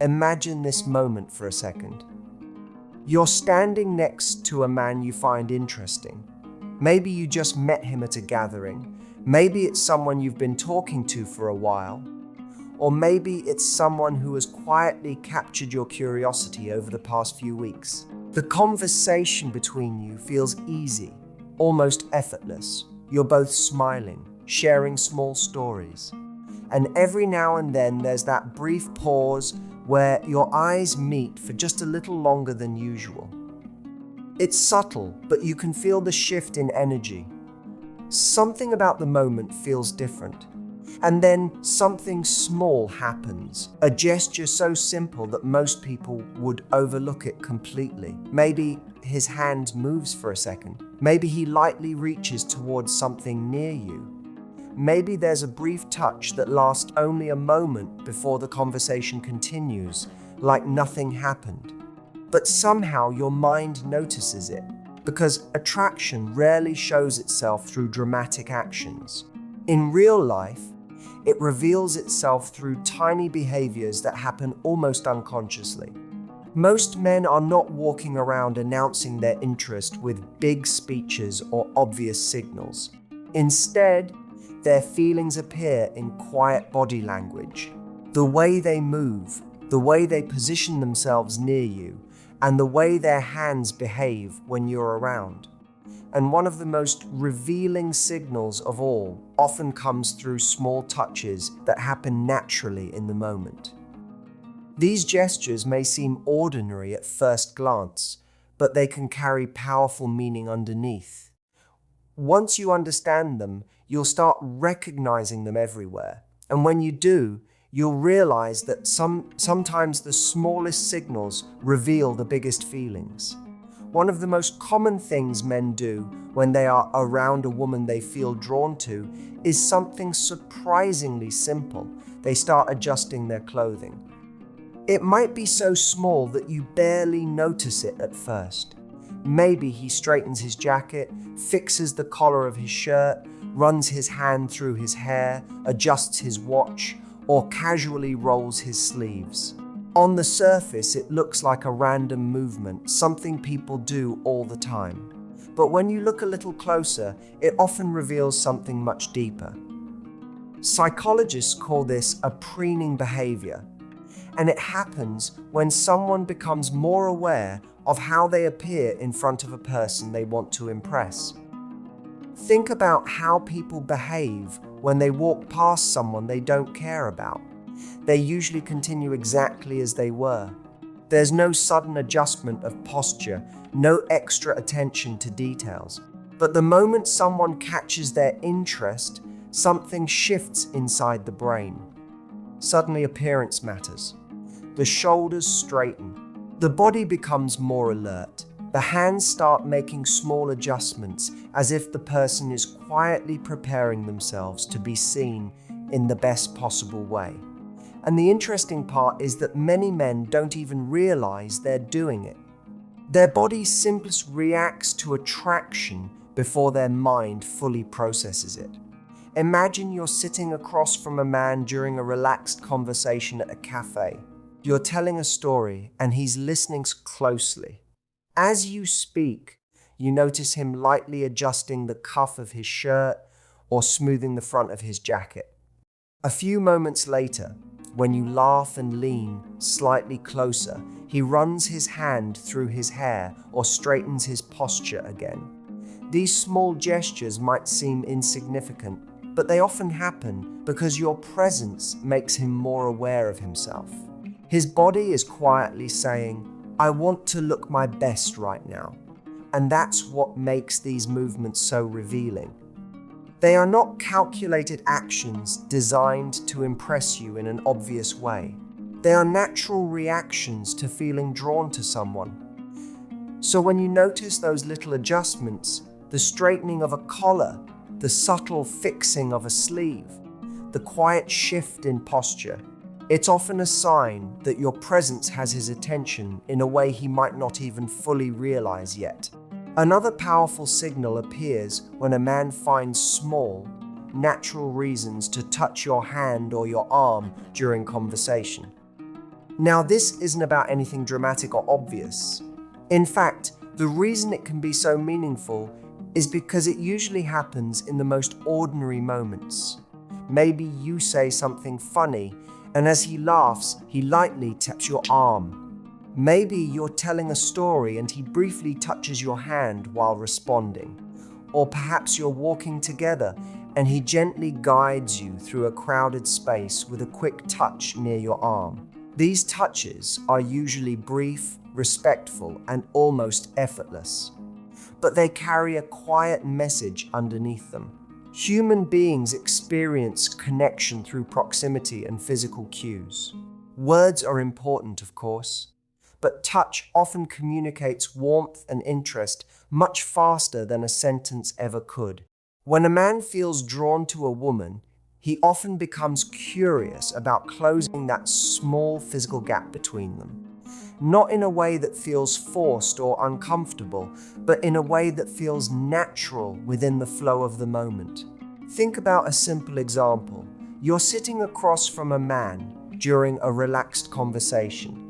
Imagine this moment for a second. You're standing next to a man you find interesting. Maybe you just met him at a gathering. Maybe it's someone you've been talking to for a while. Or maybe it's someone who has quietly captured your curiosity over the past few weeks. The conversation between you feels easy, almost effortless. You're both smiling, sharing small stories. And every now and then there's that brief pause where your eyes meet for just a little longer than usual. It's subtle, but you can feel the shift in energy. Something about the moment feels different. And then something small happens, a gesture so simple that most people would overlook it completely. Maybe his hand moves for a second. Maybe he lightly reaches towards something near you. Maybe there's a brief touch that lasts only a moment before the conversation continues, like nothing happened. But somehow your mind notices it, because attraction rarely shows itself through dramatic actions. In real life, it reveals itself through tiny behaviors that happen almost unconsciously. Most men are not walking around announcing their interest with big speeches or obvious signals. Instead, their feelings appear in quiet body language. The way they move, the way they position themselves near you, and the way their hands behave when you're around. And one of the most revealing signals of all often comes through small touches that happen naturally in the moment. These gestures may seem ordinary at first glance, but they can carry powerful meaning underneath. Once you understand them, you'll start recognizing them everywhere. And when you do, you'll realize that sometimes the smallest signals reveal the biggest feelings. One of the most common things men do when they are around a woman they feel drawn to is something surprisingly simple. They start adjusting their clothing. It might be so small that you barely notice it at first. Maybe he straightens his jacket, fixes the collar of his shirt, runs his hand through his hair, adjusts his watch, or casually rolls his sleeves. On the surface, it looks like a random movement, something people do all the time. But when you look a little closer, it often reveals something much deeper. Psychologists call this a preening behavior, and it happens when someone becomes more aware of how they appear in front of a person they want to impress. Think about how people behave when they walk past someone they don't care about. They usually continue exactly as they were. There's no sudden adjustment of posture, no extra attention to details. But the moment someone catches their interest, something shifts inside the brain. Suddenly appearance matters. The shoulders straighten. The body becomes more alert. The hands start making small adjustments, as if the person is quietly preparing themselves to be seen in the best possible way. And the interesting part is that many men don't even realize they're doing it. Their body simply reacts to attraction before their mind fully processes it. Imagine you're sitting across from a man during a relaxed conversation at a cafe. You're telling a story and he's listening closely. As you speak, you notice him lightly adjusting the cuff of his shirt or smoothing the front of his jacket. A few moments later, when you laugh and lean slightly closer, he runs his hand through his hair or straightens his posture again. These small gestures might seem insignificant, but they often happen because your presence makes him more aware of himself. His body is quietly saying, "I want to look my best right now." And that's what makes these movements so revealing. They are not calculated actions designed to impress you in an obvious way. They are natural reactions to feeling drawn to someone. So when you notice those little adjustments, the straightening of a collar, the subtle fixing of a sleeve, the quiet shift in posture, it's often a sign that your presence has his attention in a way he might not even fully realize yet. Another powerful signal appears when a man finds small, natural reasons to touch your hand or your arm during conversation. Now, this isn't about anything dramatic or obvious. In fact, the reason it can be so meaningful is because it usually happens in the most ordinary moments. Maybe you say something funny, and as he laughs, he lightly taps your arm. Maybe you're telling a story and he briefly touches your hand while responding. Or perhaps you're walking together and he gently guides you through a crowded space with a quick touch near your arm. These touches are usually brief, respectful, and almost effortless. But they carry a quiet message underneath them. Human beings experience connection through proximity and physical cues. Words are important, of course, but touch often communicates warmth and interest much faster than a sentence ever could. When a man feels drawn to a woman, he often becomes curious about closing that small physical gap between them. Not in a way that feels forced or uncomfortable, but in a way that feels natural within the flow of the moment. Think about a simple example. You're sitting across from a man during a relaxed conversation.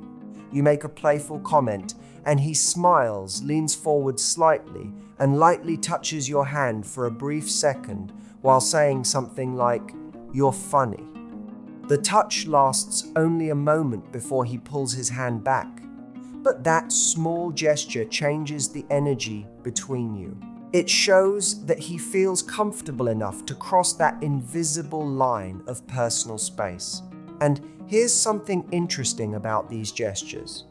You make a playful comment, and he smiles, leans forward slightly, and lightly touches your hand for a brief second while saying something like, "You're funny." The touch lasts only a moment before he pulls his hand back. But that small gesture changes the energy between you. It shows that he feels comfortable enough to cross that invisible line of personal space. And here's something interesting about these gestures.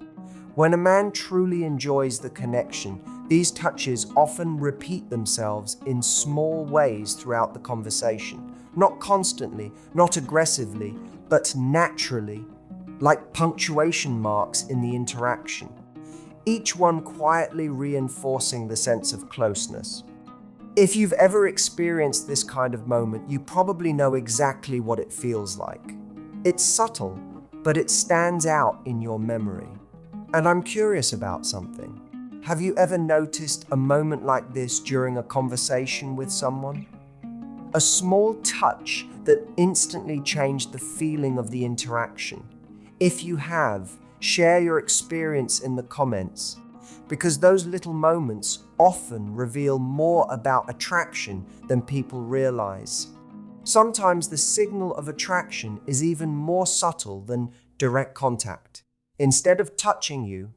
When a man truly enjoys the connection, these touches often repeat themselves in small ways throughout the conversation. Not constantly, not aggressively, but naturally, like punctuation marks in the interaction. Each one quietly reinforcing the sense of closeness. If you've ever experienced this kind of moment, you probably know exactly what it feels like. It's subtle, but it stands out in your memory. And I'm curious about something. Have you ever noticed a moment like this during a conversation with someone? A small touch that instantly changed the feeling of the interaction. If you have, share your experience in the comments, because those little moments often reveal more about attraction than people realize. Sometimes the signal of attraction is even more subtle than direct contact. Instead of touching you,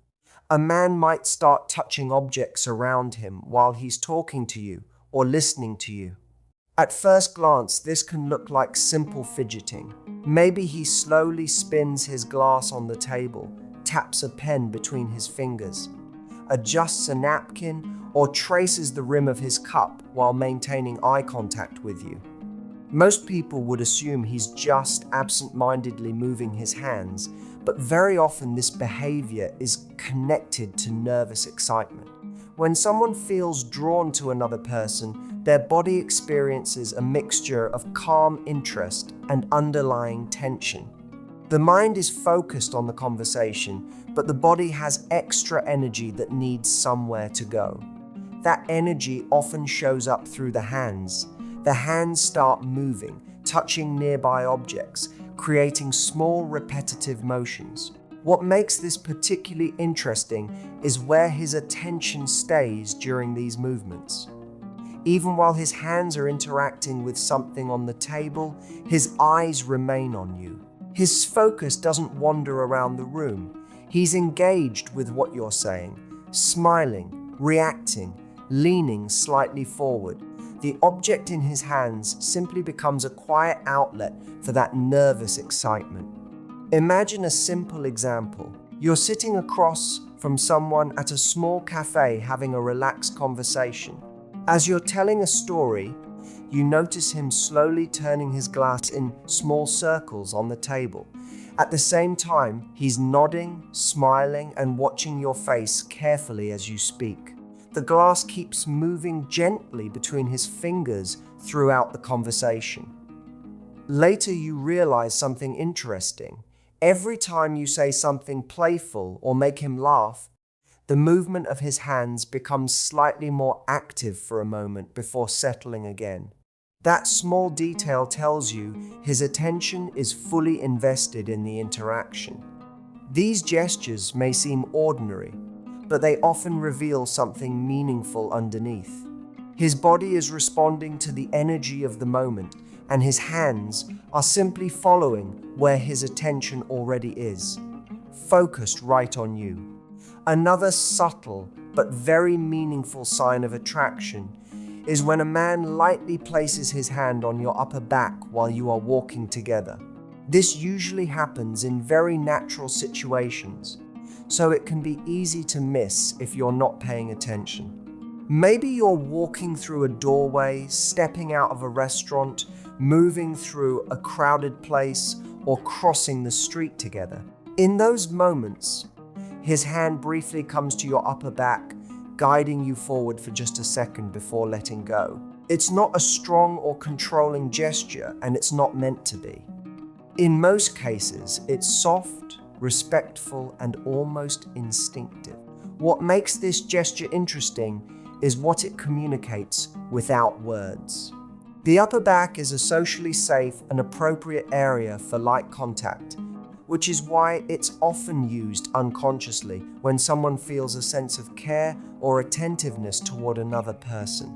a man might start touching objects around him while he's talking to you or listening to you. At first glance, this can look like simple fidgeting. Maybe he slowly spins his glass on the table, taps a pen between his fingers, adjusts a napkin, or traces the rim of his cup while maintaining eye contact with you. Most people would assume he's just absent-mindedly moving his hands, but very often this behavior is connected to nervous excitement. When someone feels drawn to another person, their body experiences a mixture of calm interest and underlying tension. The mind is focused on the conversation, but the body has extra energy that needs somewhere to go. That energy often shows up through the hands. The hands start moving, touching nearby objects, creating small repetitive motions. What makes this particularly interesting is where his attention stays during these movements. Even while his hands are interacting with something on the table, his eyes remain on you. His focus doesn't wander around the room. He's engaged with what you're saying, smiling, reacting, leaning slightly forward. The object in his hands simply becomes a quiet outlet for that nervous excitement. Imagine a simple example. You're sitting across from someone at a small cafe having a relaxed conversation. As you're telling a story, you notice him slowly turning his glass in small circles on the table. At the same time, he's nodding, smiling, and watching your face carefully as you speak. The glass keeps moving gently between his fingers throughout the conversation. Later, you realize something interesting. Every time you say something playful or make him laugh, the movement of his hands becomes slightly more active for a moment before settling again. That small detail tells you his attention is fully invested in the interaction. These gestures may seem ordinary, but they often reveal something meaningful underneath. His body is responding to the energy of the moment, and his hands are simply following where his attention already is, focused right on you. Another subtle but very meaningful sign of attraction is when a man lightly places his hand on your upper back while you are walking together. This usually happens in very natural situations, so it can be easy to miss if you're not paying attention. Maybe you're walking through a doorway, stepping out of a restaurant, moving through a crowded place, or crossing the street together. In those moments, his hand briefly comes to your upper back, guiding you forward for just a second before letting go. It's not a strong or controlling gesture, and it's not meant to be. In most cases, it's soft, respectful, and almost instinctive. What makes this gesture interesting is what it communicates without words. The upper back is a socially safe and appropriate area for light contact, which is why it's often used unconsciously when someone feels a sense of care or attentiveness toward another person.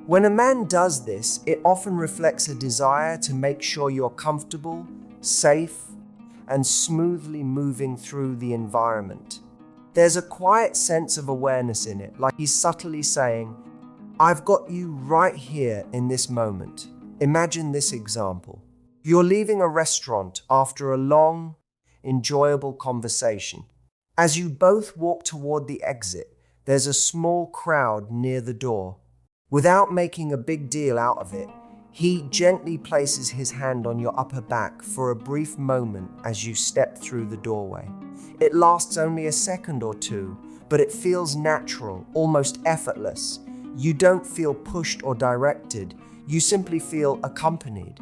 When a man does this, it often reflects a desire to make sure you're comfortable, safe, and smoothly moving through the environment. There's a quiet sense of awareness in it, like he's subtly saying, "I've got you right here in this moment." Imagine this example. You're leaving a restaurant after a long, enjoyable conversation. As you both walk toward the exit, there's a small crowd near the door. Without making a big deal out of it, he gently places his hand on your upper back for a brief moment as you step through the doorway. It lasts only a second or two, but it feels natural, almost effortless. You don't feel pushed or directed, you simply feel accompanied.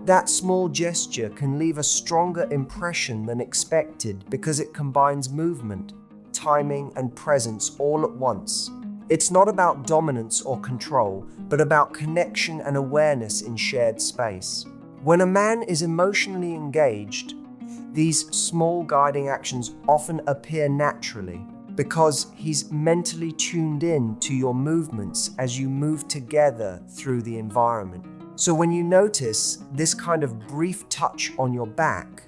That small gesture can leave a stronger impression than expected because it combines movement, timing, and presence all at once. It's not about dominance or control, but about connection and awareness in shared space. When a man is emotionally engaged, these small guiding actions often appear naturally because he's mentally tuned in to your movements as you move together through the environment. So when you notice this kind of brief touch on your back,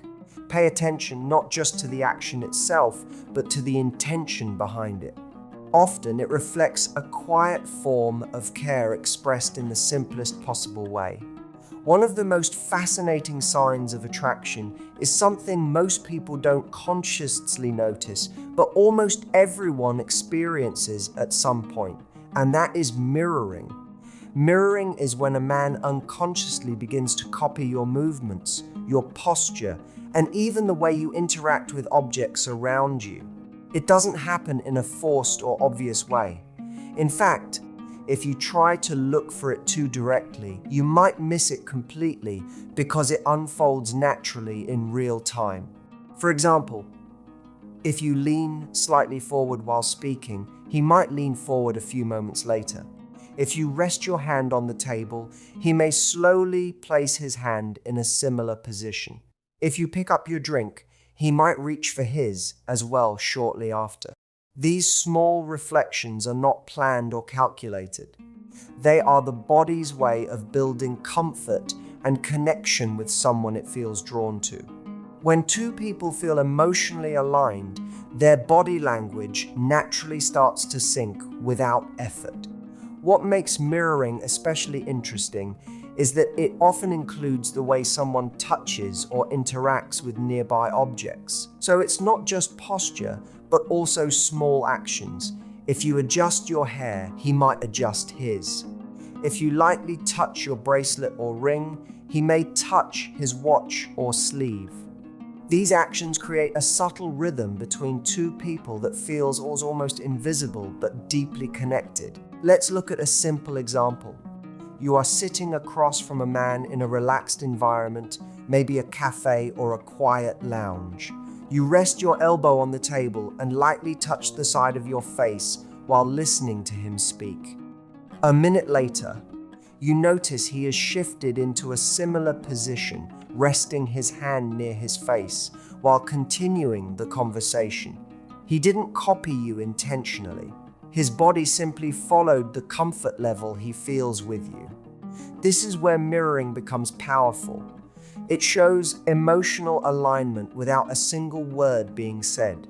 pay attention not just to the action itself, but to the intention behind it. Often it reflects a quiet form of care expressed in the simplest possible way. One of the most fascinating signs of attraction is something most people don't consciously notice, but almost everyone experiences at some point, and that is mirroring. Mirroring is when a man unconsciously begins to copy your movements, your posture, and even the way you interact with objects around you. It doesn't happen in a forced or obvious way. In fact, if you try to look for it too directly, you might miss it completely because it unfolds naturally in real time. For example, if you lean slightly forward while speaking, he might lean forward a few moments later. If you rest your hand on the table, he may slowly place his hand in a similar position. If you pick up your drink, he might reach for his as well shortly after. These small reflections are not planned or calculated. They are the body's way of building comfort and connection with someone it feels drawn to. When two people feel emotionally aligned, their body language naturally starts to sync without effort. What makes mirroring especially interesting is that it often includes the way someone touches or interacts with nearby objects. So it's not just posture, but also small actions. If you adjust your hair, he might adjust his. If you lightly touch your bracelet or ring, he may touch his watch or sleeve. These actions create a subtle rhythm between two people that feels almost invisible but deeply connected. Let's look at a simple example. You are sitting across from a man in a relaxed environment, maybe a cafe or a quiet lounge. You rest your elbow on the table and lightly touch the side of your face while listening to him speak. A minute later, you notice he has shifted into a similar position, resting his hand near his face while continuing the conversation. He didn't copy you intentionally. His body simply followed the comfort level he feels with you. This is where mirroring becomes powerful. It shows emotional alignment without a single word being said.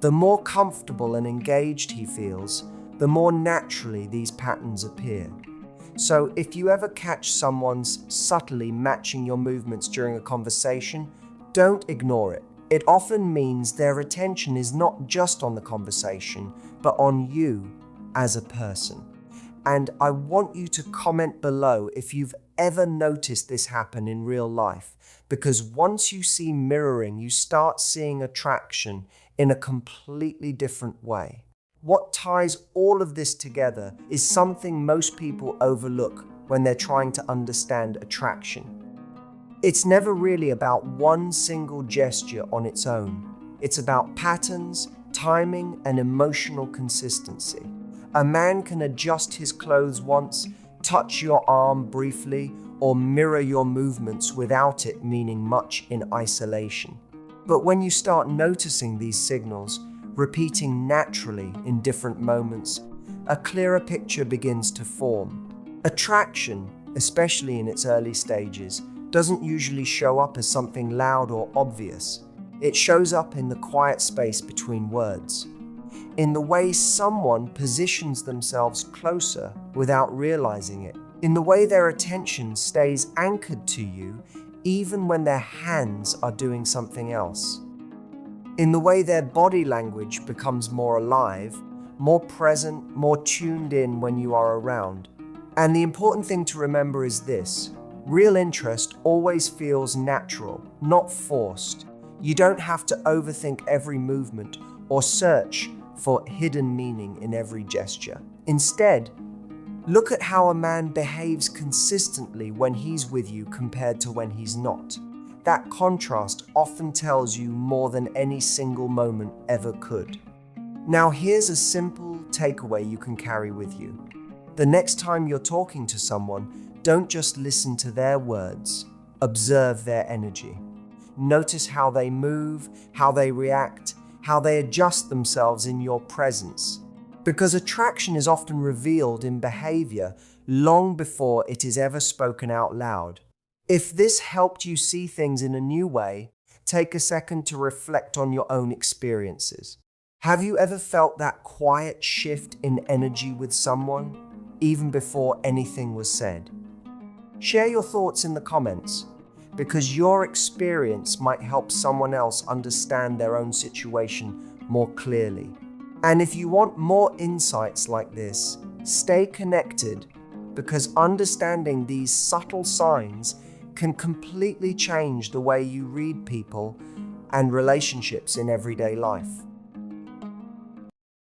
The more comfortable and engaged he feels, the more naturally these patterns appear. So if you ever catch someone's subtly matching your movements during a conversation, don't ignore it. It often means their attention is not just on the conversation, but on you as a person. And I want you to comment below if you've ever noticed this happen in real life, because once you see mirroring, you start seeing attraction in a completely different way. What ties all of this together is something most people overlook when they're trying to understand attraction. It's never really about one single gesture on its own. It's about patterns, timing, and emotional consistency. A man can adjust his clothes once, touch your arm briefly, or mirror your movements without it meaning much in isolation. But when you start noticing these signals, repeating naturally in different moments, a clearer picture begins to form. Attraction, especially in its early stages, doesn't usually show up as something loud or obvious. It shows up in the quiet space between words, in the way someone positions themselves closer without realizing it, in the way their attention stays anchored to you even when their hands are doing something else, in the way their body language becomes more alive, more present, more tuned in when you are around. And the important thing to remember is this: real interest always feels natural, not forced. You don't have to overthink every movement or search for hidden meaning in every gesture. Instead, look at how a man behaves consistently when he's with you compared to when he's not. That contrast often tells you more than any single moment ever could. Now, here's a simple takeaway you can carry with you. The next time you're talking to someone, don't just listen to their words, observe their energy. Notice how they move, how they react, how they adjust themselves in your presence. Because attraction is often revealed in behavior long before it is ever spoken out loud. If this helped you see things in a new way, take a second to reflect on your own experiences. Have you ever felt that quiet shift in energy with someone, even before anything was said? Share your thoughts in the comments, because your experience might help someone else understand their own situation more clearly. And if you want more insights like this, stay connected, because understanding these subtle signs can completely change the way you read people and relationships in everyday life.